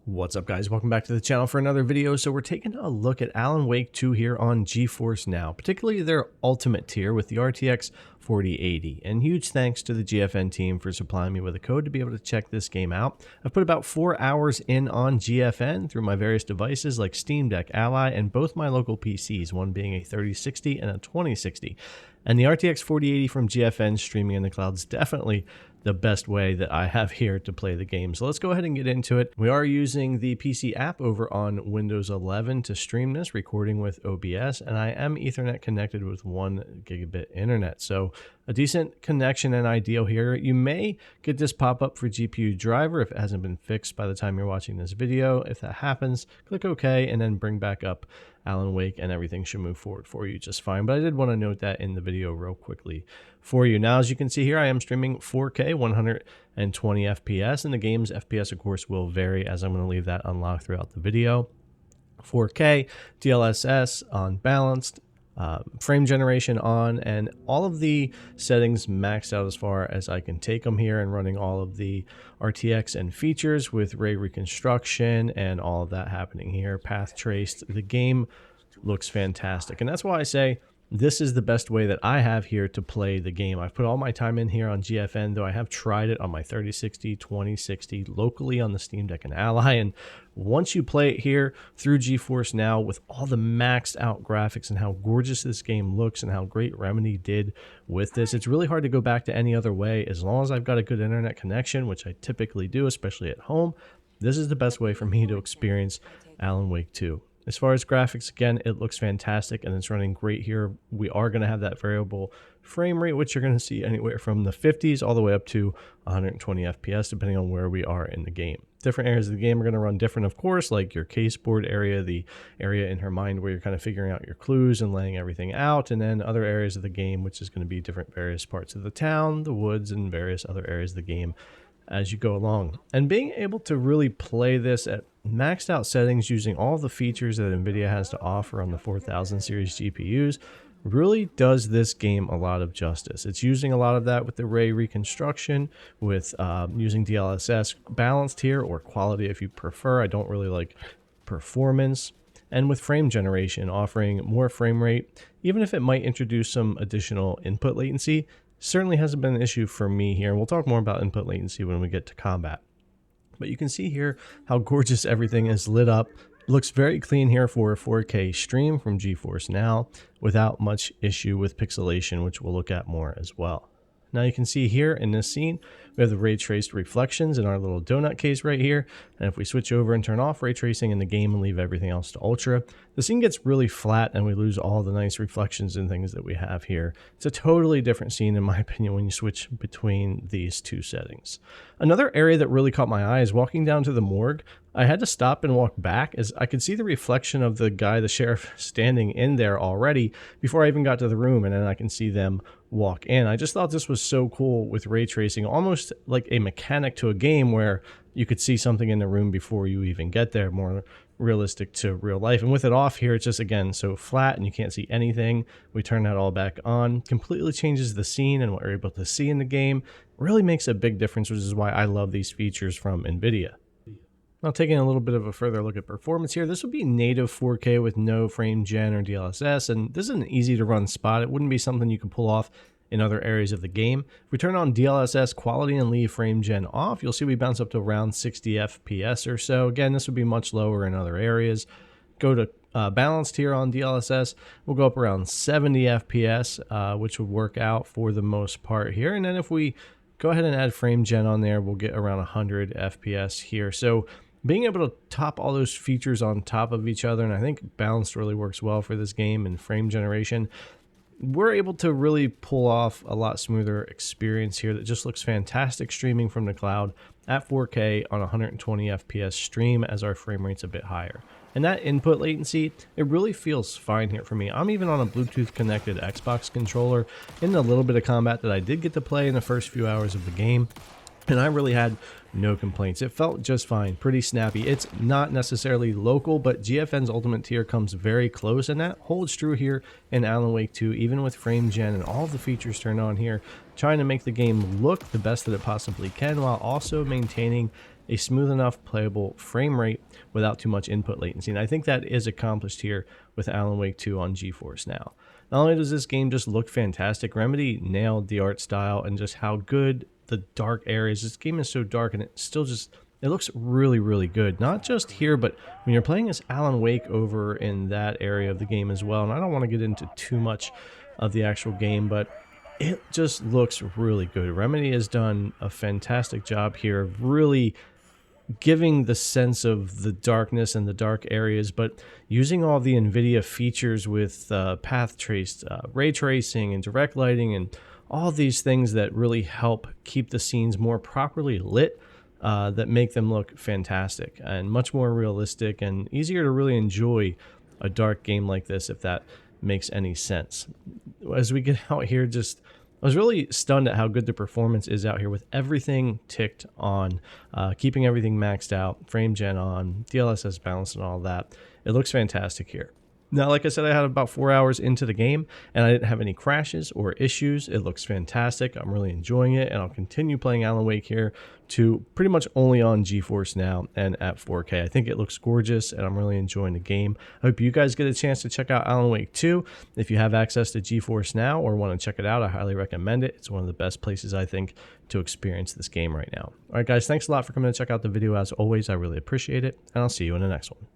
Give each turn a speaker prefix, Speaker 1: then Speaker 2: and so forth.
Speaker 1: What's up, guys? Welcome back to the channel for another video. So we're taking a look at Alan Wake 2 here on GeForce Now, particularly their ultimate tier with the RTX 4080. And huge thanks to the GFN team for supplying me with a code to be able to check this game out. I've put about 4 hours in on GFN through my various devices like Steam Deck, Ally, and both my local PCs, one being a 3060 and a 2060. And the RTX 4080 from GFN streaming in the cloud is definitely the best way that I have here to play the game. So let's go ahead and get into it. We are using the PC app over on Windows 11 to stream this, recording with OBS, and I am Ethernet connected with 1 gigabit internet. So a decent connection and ideal here. You may get this pop up for GPU driver if it hasn't been fixed by the time you're watching this video. If that happens, click OK and then bring back up Alan Wake and everything should move forward for you just fine. But I did want to note that in the video real quickly for you. Now, as you can see here, I am streaming 4K 120 FPS, and the game's FPS, of course, will vary, as I'm going to leave that unlocked throughout the video. 4K, DLSS on balanced, frame generation on, and all of the settings maxed out as far as I can take them here, and running all of the RTX and features with ray reconstruction and all of that happening here, path traced. The game looks fantastic, and that's why I say this is the best way that I have here to play the game. I've put all my time in here on GFN, though I have tried it on my 3060, 2060, locally on the Steam Deck and Ally. And once you play it here through GeForce Now with all the maxed out graphics and how gorgeous this game looks and how great Remedy did with this, it's really hard to go back to any other way. As long as I've got a good internet connection, which I typically do, especially at home, this is the best way for me to experience Alan Wake 2. As far as graphics, again, it looks fantastic and it's running great here. We are going to have that variable frame rate, which you're going to see anywhere from the 50s all the way up to 120 FPS, depending on where we are in the game. Different areas of the game are going to run different, of course, like your case board area, the area in her mind where you're kind of figuring out your clues and laying everything out, and then other areas of the game, which is going to be different various parts of the town, the woods, and various other areas of the game as you go along. And being able to really play this at maxed out settings using all the features that NVIDIA has to offer on the 4000 series GPUs really does this game a lot of justice. It's using a lot of that with the ray reconstruction, with using DLSS balanced here, or quality if you prefer. I don't really like performance. And with frame generation, offering more frame rate, even if it might introduce some additional input latency, certainly hasn't been an issue for me here. And we'll talk more about input latency when we get to combat. But you can see here how gorgeous everything is lit up. Looks very clean here for a 4K stream from GeForce Now without much issue with pixelation, which we'll look at more as well. Now you can see here in this scene, we have the ray traced reflections in our little donut case right here. And if we switch over and turn off ray tracing in the game and leave everything else to ultra, the scene gets really flat and we lose all the nice reflections and things that we have here. It's a totally different scene, in my opinion, when you switch between these two settings. Another area that really caught my eye is walking down to the morgue. I had to stop and walk back as I could see the reflection of the guy, the sheriff, standing in there already before I even got to the room, and then I can see them walk in. I just thought this was so cool with ray tracing, almost like a mechanic to a game where you could see something in the room before you even get there, more realistic to real life. And with it off here, it's just, again, so flat and you can't see anything. We turn that all back on, completely changes the scene and what we're able to see in the game. Really makes a big difference, which is why I love these features from NVIDIA. Now, taking a little bit of a further look at performance here, this would be native 4K with no frame gen or DLSS, and this is an easy to run spot. It wouldn't be something you can pull off in other areas of the game. If we turn on DLSS quality and leave frame gen off, you'll see we bounce up to around 60 FPS or so. Again, this would be much lower in other areas. Go to balanced here on DLSS, we'll go up around 70 FPS, which would work out for the most part here. And then if we go ahead and add frame gen on there, we'll get around 100 FPS here. So being able to top all those features on top of each other, and I think balanced really works well for this game, and frame generation, we're able to really pull off a lot smoother experience here that just looks fantastic streaming from the cloud at 4K on 120 FPS stream as our frame rate's a bit higher. And that input latency, it really feels fine here for me. I'm even on a Bluetooth connected Xbox controller in the little bit of combat that I did get to play in the first few hours of the game, and I really had no complaints. It felt just fine, pretty snappy. It's not necessarily local, but GFN's ultimate tier comes very close, and that holds true here in Alan Wake 2, even with frame gen and all the features turned on here, trying to make the game look the best that it possibly can while also maintaining a smooth enough playable frame rate without too much input latency. And I think that is accomplished here with Alan Wake 2 on GeForce Now. Not only does this game just look fantastic, Remedy nailed the art style and just how good the dark areas. This game is so dark and it still just, it looks really, really good. Not just here, but when you're playing as Alan Wake over in that area of the game as well. And I don't want to get into too much of the actual game, but it just looks really good. Remedy has done a fantastic job here of really giving the sense of the darkness and the dark areas, but using all the NVIDIA features with path traced, ray tracing and direct lighting and all these things that really help keep the scenes more properly lit, that make them look fantastic and much more realistic and easier to really enjoy a dark game like this, if that makes any sense. As we get out here, just I was really stunned at how good the performance is out here with everything ticked on, keeping everything maxed out, frame gen on, DLSS balance and all that. It looks fantastic here. Now, like I said, I had about 4 hours into the game and I didn't have any crashes or issues. It looks fantastic. I'm really enjoying it, and I'll continue playing Alan Wake here to pretty much only on GeForce Now and at 4K. I think it looks gorgeous and I'm really enjoying the game. I hope you guys get a chance to check out Alan Wake 2. If you have access to GeForce Now or want to check it out, I highly recommend it. It's one of the best places, I think, to experience this game right now. All right, guys, thanks a lot for coming to check out the video. As always, I really appreciate it, and I'll see you in the next one.